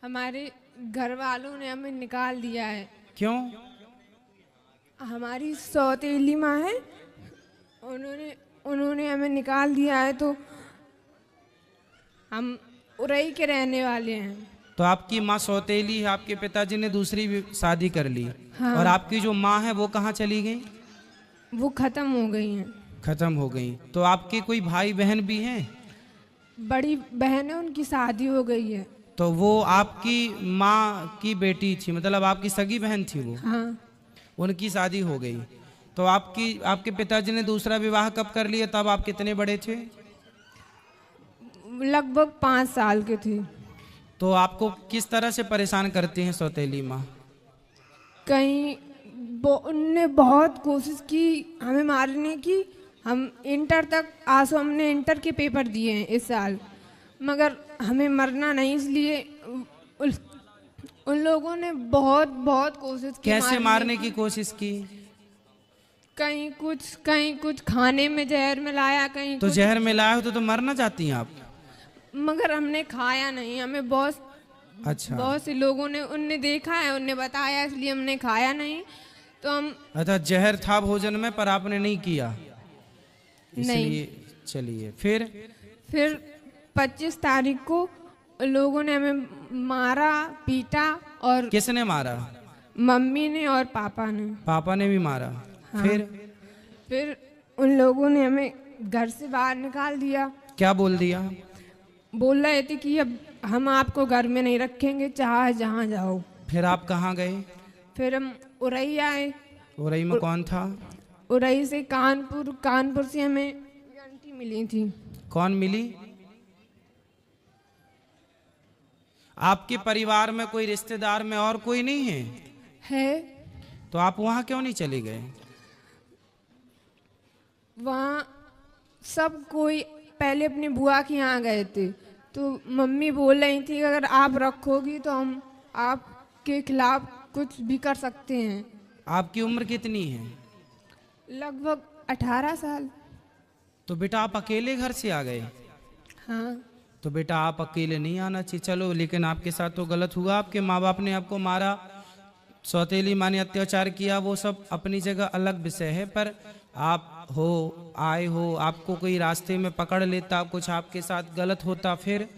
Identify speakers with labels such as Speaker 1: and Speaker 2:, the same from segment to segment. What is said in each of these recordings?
Speaker 1: हमारे घर वालों ने हमें निकाल दिया है।
Speaker 2: क्यों?
Speaker 1: हमारी सौतेली माँ है, उन्होंने हमें निकाल दिया है, तो हम उरई के रहने वाले हैं।
Speaker 2: तो आपकी माँ सौतेली है, आपके पिताजी ने दूसरी भी शादी कर ली।
Speaker 1: हाँ।
Speaker 2: और आपकी जो माँ है वो कहाँ चली गई?
Speaker 1: वो खत्म हो गई हैं।
Speaker 2: खत्म हो गई। तो आपके कोई भाई बहन भी हैं?
Speaker 1: बड़ी बहन है, उनकी शादी हो गई है।
Speaker 2: तो वो आपकी माँ की बेटी थी, मतलब आपकी सगी बहन थी वो?
Speaker 1: हाँ।
Speaker 2: उनकी शादी हो गई। तो आपके पिताजी ने दूसरा विवाह कब कर लिया? तब आप कितने बड़े थे?
Speaker 1: लगभग 5 साल के थे।
Speaker 2: तो आपको किस तरह से परेशान करती हैं सौतेली माँ?
Speaker 1: कहीं उनने बहुत कोशिश की हमें मारने की। हम इंटर तक आंसू, हमने इंटर के पेपर दिए हैं इस साल, मगर हमें मरना नहीं, इसलिए उन लोगों ने बहुत बहुत कोशिश की।
Speaker 2: कैसे मारने की कोशिश की?
Speaker 1: कहीं कुछ खाने में जहर मिलाया, कहीं
Speaker 2: तो
Speaker 1: कुछ,
Speaker 2: जहर मिलाया हो तो मरना चाहती हैं आप?
Speaker 1: मगर हमने खाया नहीं। हमें
Speaker 2: अच्छा।
Speaker 1: बहुत से लोगों ने उनने देखा है, उनने बताया, इसलिए हमने खाया नहीं। तो हम
Speaker 2: अच्छा, जहर था भोजन में पर आपने नहीं किया, इसलिए। चलिए फिर
Speaker 1: 25 तारीख को लोगों ने हमें मारा, पीटा। और
Speaker 2: किसने मारा?
Speaker 1: मम्मी ने और पापा ने।
Speaker 2: पापा ने भी मारा?
Speaker 1: हाँ।
Speaker 2: फिर
Speaker 1: उन लोगों ने हमें घर से बाहर निकाल दिया।
Speaker 2: क्या बोल दिया?
Speaker 1: बोल रहे थे कि अब हम आपको घर में नहीं रखेंगे, चाहे जहाँ जाओ।
Speaker 2: फिर आप कहाँ गए?
Speaker 1: फिर हम उरई आए।
Speaker 2: उरई में कौन था?
Speaker 1: उरई से कानपुर से हमें आंटी मिली थी।
Speaker 2: कौन मिली? आपके परिवार में कोई रिश्तेदार में और कोई नहीं है? तो आप वहाँ क्यों नहीं चले गए?
Speaker 1: वहाँ सब कोई पहले अपनी बुआ के यहाँ गए थे, तो मम्मी बोल रही थी कि अगर आप रखोगी तो हम आपके खिलाफ कुछ भी कर सकते हैं।
Speaker 2: आपकी उम्र कितनी है?
Speaker 1: लगभग 18 साल।
Speaker 2: तो बेटा आप अकेले घर से आ गए?
Speaker 1: हाँ।
Speaker 2: तो बेटा आप अकेले नहीं आना चाहिए, चलो, लेकिन आपके साथ तो गलत हुआ। आपके माँ बाप ने आपको मारा, सौतेली माँ ने अत्याचार किया, वो सब अपनी जगह अलग विषय है। पर आप आए हो, आपको कोई रास्ते में पकड़ लेता, कुछ आपके साथ गलत होता, फिर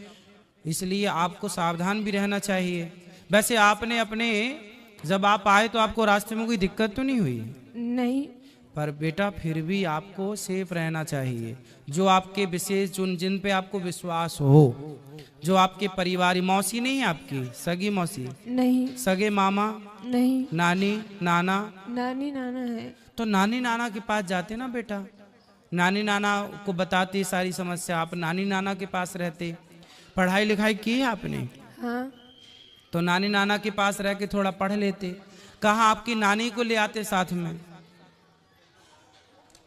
Speaker 2: इसलिए आपको सावधान भी रहना चाहिए। वैसे आपने जब आप आए तो आपको रास्ते में कोई दिक्कत तो नहीं हुई?
Speaker 1: नहीं।
Speaker 2: पर बेटा फिर भी आपको सेफ रहना चाहिए। जो आपके विशेष जिन पे आपको विश्वास हो, जो आपके परिवार, मौसी नहीं है आपकी? सगी मौसी
Speaker 1: नहीं।
Speaker 2: सगे मामा
Speaker 1: नहीं।
Speaker 2: नानी नाना?
Speaker 1: नानी नाना है।
Speaker 2: तो नानी नाना के पास जाते ना बेटा, नानी नाना को बताते सारी समस्या, आप नानी नाना के पास रहते। पढ़ाई लिखाई की है आपने?
Speaker 1: हाँ।
Speaker 2: तो नानी नाना के पास रह के थोड़ा पढ़ लेते। कहाँ आपकी नानी को ले आते साथ में।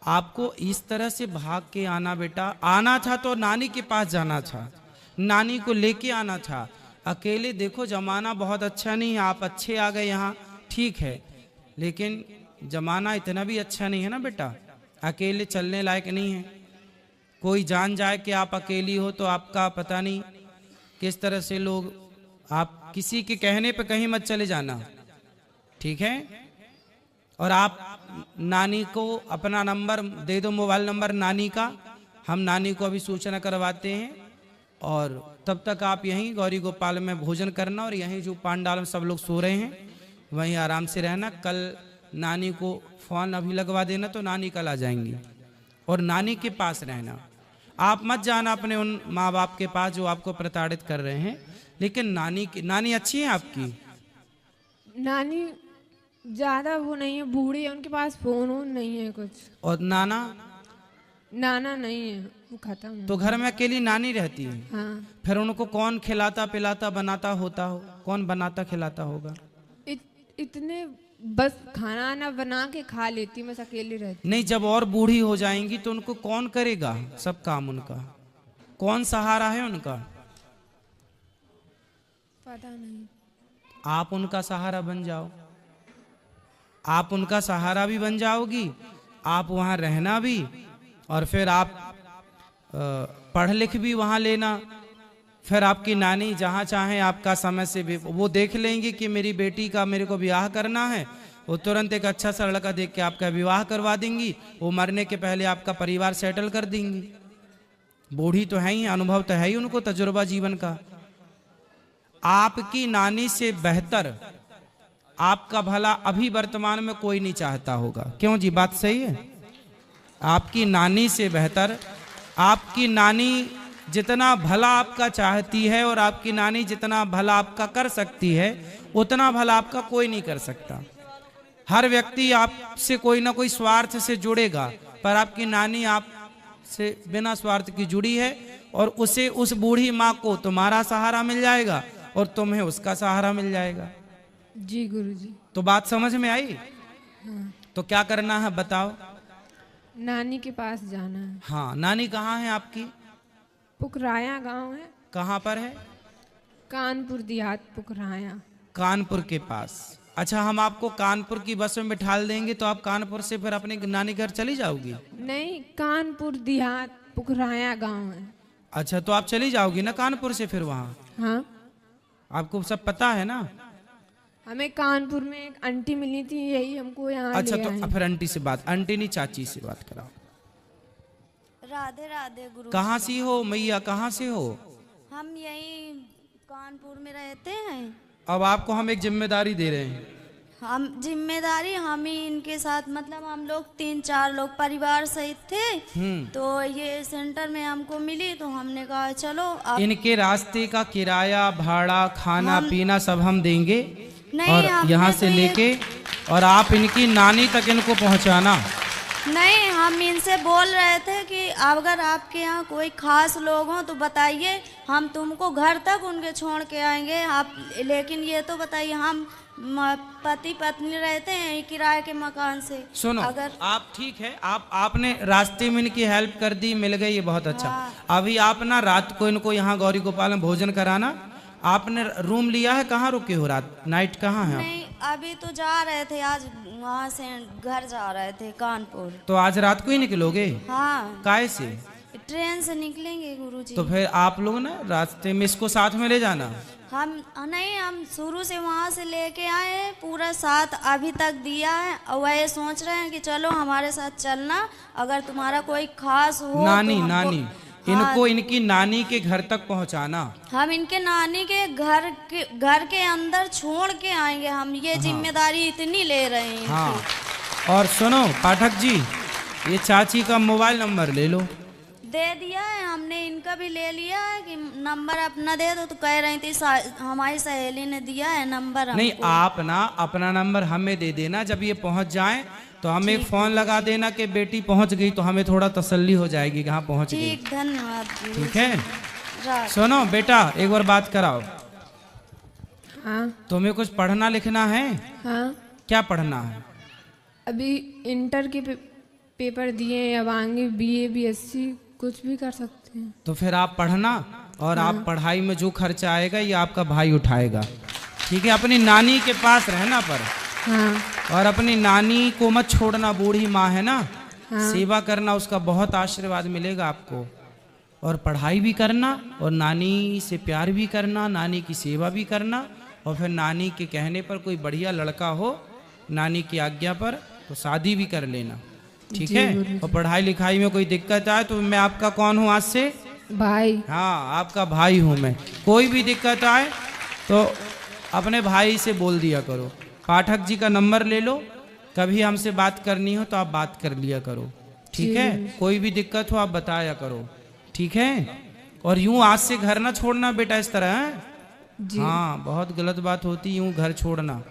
Speaker 2: आपको इस तरह से भाग के आना बेटा, आना था तो नानी के पास जाना था, नानी को लेके आना था। अकेले देखो जमाना बहुत अच्छा नहीं है, आप अच्छे आ गए यहाँ, ठीक है, लेकिन जमाना इतना भी अच्छा नहीं है ना बेटा, अकेले चलने लायक नहीं है। कोई जान जाए कि आप अकेली हो तो आपका पता नहीं किस तरह से लोग, आप किसी के कहने पे कहीं मत चले जाना, ठीक है। और आप नानी को अपना नंबर दे दो, मोबाइल नंबर नानी का, हम नानी को अभी सूचना करवाते हैं। और तब तक आप यहीं गौरी गोपाल में भोजन करना, और यहीं जो पांडाल में सब लोग सो रहे हैं वहीं आराम से रहना। कल नानी को फ़ोन अभी लगवा देना तो नानी कल आ जाएंगी, और नानी के पास रहना। आप मत जाना अपने उन माँ बाप के पास जो आपको प्रताड़ित कर रहे हैं, लेकिन नानी अच्छी है आपकी?
Speaker 1: नानी ज्यादा वो नहीं है, बूढ़ी है, उनके पास फोन नहीं है कुछ।
Speaker 2: और नाना?
Speaker 1: नाना नहीं है, वो खत्म है।
Speaker 2: तो घर में अकेली नानी रहती है?
Speaker 1: हाँ।
Speaker 2: फिर उनको कौन खिलाता पिलाता बनाता होता हो, कौन बनाता खिलाता होगा?
Speaker 1: इतने बस खाना ना बना के खा लेती, बस अकेली रहती।
Speaker 2: नहीं, जब और बूढ़ी हो जाएंगी तो उनको कौन करेगा सब काम, उनका कौन सहारा है उनका?
Speaker 1: पता नहीं।
Speaker 2: आप उनका सहारा बन जाओ, आप उनका सहारा भी बन जाओगी, आप वहाँ रहना भी, और फिर आप पढ़ लिख भी वहाँ लेना, फिर आपकी नानी जहाँ चाहें आपका समय से वो देख लेंगी कि मेरी बेटी का मेरे को ब्याह करना है, वो तुरंत एक अच्छा सा लड़का देख के आपका विवाह करवा देंगी। वो मरने के पहले आपका परिवार सेटल कर देंगी। बूढ़ी तो है ही, अनुभव तो है ही उनको, तजुर्बा जीवन का। आपकी नानी से बेहतर आपका भला अभी वर्तमान में कोई नहीं चाहता होगा। क्यों जी, बात सही है? आपकी नानी से बेहतर, आपकी नानी जितना भला आपका चाहती है और आपकी नानी जितना भला आपका कर सकती है, उतना भला आपका कोई नहीं कर सकता। हर व्यक्ति आपसे कोई ना कोई स्वार्थ से जुड़ेगा, पर आपकी नानी आपसे बिना स्वार्थ की जुड़ी है, और उसे, उस बूढ़ी माँ को तुम्हारा सहारा मिल जाएगा और तुम्हें उसका सहारा मिल जाएगा।
Speaker 1: जी गुरुजी।
Speaker 2: तो बात समझ में आई?
Speaker 1: हाँ।
Speaker 2: तो क्या करना है बताओ?
Speaker 1: नानी के पास जाना है।
Speaker 2: हाँ, नानी कहाँ है आपकी?
Speaker 1: पुकराया गांव है।
Speaker 2: कहाँ पर है?
Speaker 1: कानपुर देहात, पुकराया।
Speaker 2: कानपुर के पास। अच्छा, हम आपको कानपुर की बस में बिठा देंगे तो आप कानपुर से फिर अपने नानी घर चली जाओगी?
Speaker 1: नहीं, कानपुर देहात, पुकराया गांव है।
Speaker 2: अच्छा, तो आप चली जाओगी ना कानपुर से फिर वहाँ?
Speaker 1: हाँ।
Speaker 2: आपको सब पता है ना?
Speaker 1: हमें कानपुर में एक आंटी मिली थी, यही हमको यहाँ
Speaker 2: अच्छा,
Speaker 1: ले
Speaker 2: तो
Speaker 1: आए।
Speaker 2: फिर आंटी से बात, आंटी नहीं चाची से बात कराओ।
Speaker 3: राधे राधे गुरु।
Speaker 2: कहाँ से हो मैया, कहाँ से हो?
Speaker 3: हम यही कानपुर में रहते हैं।
Speaker 2: अब आपको हम एक जिम्मेदारी दे रहे हैं।
Speaker 3: हम जिम्मेदारी हम ही इनके साथ, मतलब हम लोग 3-4 लोग परिवार सहित थे, तो ये सेंटर में हमको मिली, तो हमने कहा चलो आप।
Speaker 2: इनके रास्ते का किराया, भाड़ा, खाना पीना सब हम देंगे,
Speaker 3: नहीं,
Speaker 2: और
Speaker 3: हमने
Speaker 2: यहाँ
Speaker 3: तो
Speaker 2: से
Speaker 3: ये-
Speaker 2: लेके और आप इनकी नानी तक इनको पहुँचाना।
Speaker 3: नहीं, हम इनसे बोल रहे थे कि अगर आपके यहाँ कोई खास लोग हों तो बताइए, हम तुमको घर तक उनके छोड़ के आएंगे आप। लेकिन ये तो बताइए, हम पति पत्नी रहते हैं किराए के मकान से।
Speaker 2: सुनो,
Speaker 3: अगर
Speaker 2: आप ठीक है, आपने रास्ते में इनकी हेल्प कर दी, मिल गई, ये बहुत अच्छा। अभी आप ना रात को इनको यहाँ गौरी गोपाल में भोजन कराना। आपने रूम लिया है? कहाँ रुके हो रात, नाइट कहाँ है आप?
Speaker 3: नहीं, अभी तो जा रहे थे, आज वहाँ से घर जा रहे थे कानपुर।
Speaker 2: तो आज रात को ही निकलोगे?
Speaker 3: हाँ,
Speaker 2: काय से?
Speaker 3: ट्रेन से निकलेंगे गुरुजी।
Speaker 2: तो फिर आप लोग ना रास्ते में इसको साथ में ले जाना।
Speaker 3: हम नहीं, हम शुरू से वहाँ से लेके आए हैं, पूरा साथ अभी तक दिया है, और वह सोच रहे हैं कि चलो हमारे साथ चलना, अगर तुम्हारा कोई खास हो
Speaker 2: नानी,
Speaker 3: तो हमको-
Speaker 2: नानी,
Speaker 3: हाँ,
Speaker 2: इनको इनकी नानी के घर तक पहुंचाना।
Speaker 3: हम इनके नानी के घर के अंदर छोड़ के आएंगे। हम ये जिम्मेदारी इतनी ले रहे हैं।
Speaker 2: हाँ, और सुनो पाठक जी, ये चाची का मोबाइल नंबर ले लो।
Speaker 3: दे दिया है हमने, इनका भी ले लिया है कि नंबर अपना दे दो, तो कह रही थी हमारी सहेली ने दिया है नंबर हमको।
Speaker 2: नहीं, आप ना अपना नंबर हमें दे देना, जब ये पहुंच जाएं तो हमें एक फोन लगा देना कि बेटी पहुंच गई, तो हमें थोड़ा तसल्ली हो जाएगी कि हाँ पहुंच गई।
Speaker 3: ठीक, धन्यवाद।
Speaker 2: ठीक है,
Speaker 3: रात।
Speaker 2: सुनो बेटा, एक बार बात कराओ।
Speaker 1: हाँ।
Speaker 2: तुम्हें कुछ पढ़ना लिखना है?
Speaker 1: हाँ,
Speaker 2: क्या पढ़ना है?
Speaker 1: अभी इंटर के पेपर दिए, अब आगे BA BSc कुछ भी कर सकते हैं।
Speaker 2: तो फिर आप पढ़ना, और आप पढ़ाई में जो खर्चा आएगा ये आपका भाई उठाएगा। ठीक है, अपनी नानी के पास रहना पर।
Speaker 1: हाँ।
Speaker 2: और अपनी नानी को मत छोड़ना, बूढ़ी माँ है ना। हाँ। सेवा करना, उसका बहुत आशीर्वाद मिलेगा आपको। और पढ़ाई भी करना, और नानी से प्यार भी करना, नानी की सेवा भी करना, और फिर नानी के कहने पर कोई बढ़िया लड़का हो, नानी की आज्ञा पर, तो शादी भी कर लेना। ठीक है, और पढ़ाई लिखाई में कोई दिक्कत आए तो मैं आपका कौन हूँ आज से?
Speaker 1: भाई।
Speaker 2: हाँ, आपका भाई हूँ मैं। कोई भी दिक्कत आए तो अपने भाई से बोल दिया करो। पाठक जी का नंबर ले लो, कभी हमसे बात करनी हो तो आप बात कर लिया करो। ठीक है, कोई भी दिक्कत हो आप बताया करो। ठीक है, और यूं आज से घर ना छोड़ना बेटा, इस तरह है? हाँ, बहुत गलत बात होती यूं घर छोड़ना।